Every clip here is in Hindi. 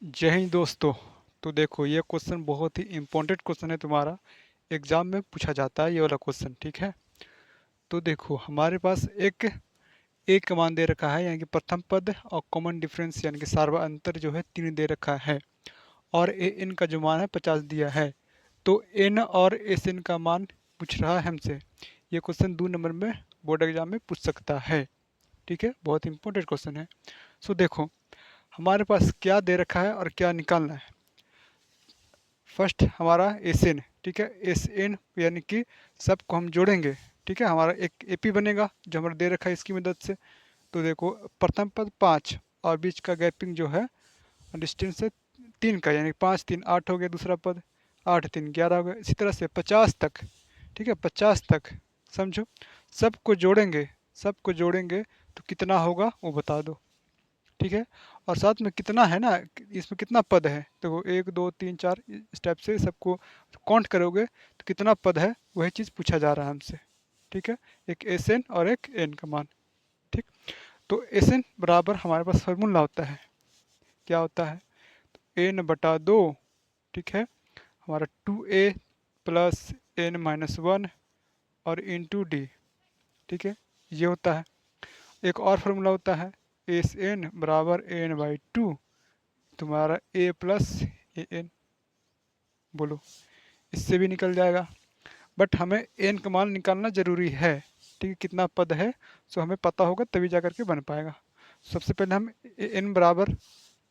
जय हिंद दोस्तों। तो देखो, ये क्वेश्चन बहुत ही इम्पोर्टेंट क्वेश्चन है, तुम्हारा एग्जाम में पूछा जाता है ये वाला क्वेश्चन। ठीक है, तो देखो हमारे पास एक मान दे रखा है, यानी कि प्रथम पद, और कॉमन डिफरेंस यानी कि सार्वअंतर जो है 3 दे रखा है, और ए एन का जो मान है 50 दिया है। तो एन और एस एन का मान पूछ रहा है हमसे। ये क्वेश्चन 2 नंबर में बोर्ड एग्जाम में पूछ सकता है। ठीक है, बहुत इंपॉर्टेंट क्वेश्चन है। सो देखो, हमारे पास क्या दे रखा है और क्या निकालना है। फर्स्ट हमारा एस एन। ठीक है, एस एन यानी कि सबको हम जोड़ेंगे। ठीक है, हमारा एक एपी बनेगा जो हमारा दे रखा है इसकी मदद से। तो देखो, प्रथम पद 5 और बीच का गैपिंग जो है डिस्टेंस है 3 का, यानी 5 3 8 हो गया दूसरा पद, 8 3 11 हो गया। इसी तरह से 50 तक। ठीक है, 50 तक समझो। सबको जोड़ेंगे, सबको जोड़ेंगे तो कितना होगा वो बता दो। ठीक है, और साथ में कितना है ना, इसमें कितना पद है, देखो 1 2 3 4 स्टेप से सबको काउंट करोगे तो कितना पद है वही चीज़ पूछा जा रहा है हमसे। ठीक है, एक एस एन और एक एन का मान। ठीक, तो एस एन बराबर हमारे पास फार्मूला होता है, क्या होता है, एन बटा 2। ठीक है, हमारा 2a प्लस एन माइनस 1 और इंटू डी। ठीक है, ये होता है। एक और फार्मूला होता है, एस एन बराबर एन बाई 2, तुम्हारा ए प्लस ए एन। बोलो, इससे भी निकल जाएगा। बट हमें एन का मान निकालना ज़रूरी है। ठीक है, कितना पद है सो हमें पता होगा तभी जा करके बन पाएगा। सबसे पहले हम एन बराबर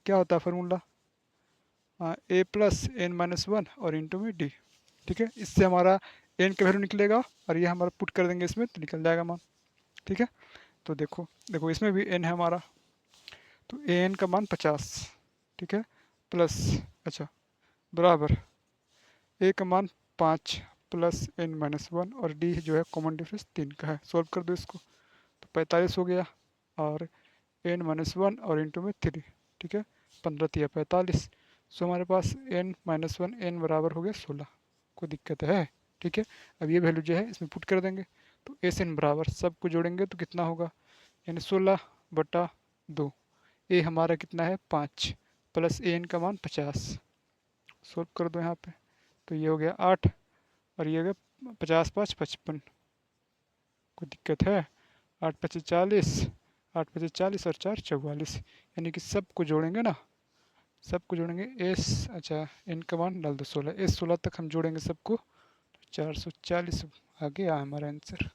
क्या होता है फार्मूला, ए प्लस एन माइनस 1 और इंटू में डी। ठीक है, इससे हमारा एन का वैल्यू निकलेगा और ये हमारा पुट कर देंगे इसमें तो निकल जाएगा मान। ठीक है, तो देखो देखो इसमें भी एन है हमारा, तो ए एन का मान 50। ठीक है, प्लस, अच्छा, बराबर ए का मान 5 प्लस एन माइनस 1 और डी जो है कॉमन डिफरेंस 3 का है। सॉल्व कर दो इसको तो 45 हो गया, और एन माइनस 1 और इंटू में 3। ठीक है, 15 तिया 45। सो हमारे पास एन माइनस 1 एन बराबर हो गया 16। कोई दिक्कत है? ठीक है, अब ये वैल्यू जो है इसमें पुट कर देंगे तो एस एन बराबर सबको जोड़ेंगे तो कितना होगा, यानी 16/2। ए हमारा कितना है 5 प्लस ए एन का मान 50। सॉल्व कर दो यहाँ पे तो ये हो गया 8 और ये हो गया 50 5 55। कोई दिक्कत है? 8 5 40, 8 5 40 और 4 44, यानी कि सबको जोड़ेंगे ना, सबको जोड़ेंगे एस, अच्छा इन का मान डाल दो 16, एस 16 तक हम जोड़ेंगे सबको, 440 आ गया हमारा आंसर।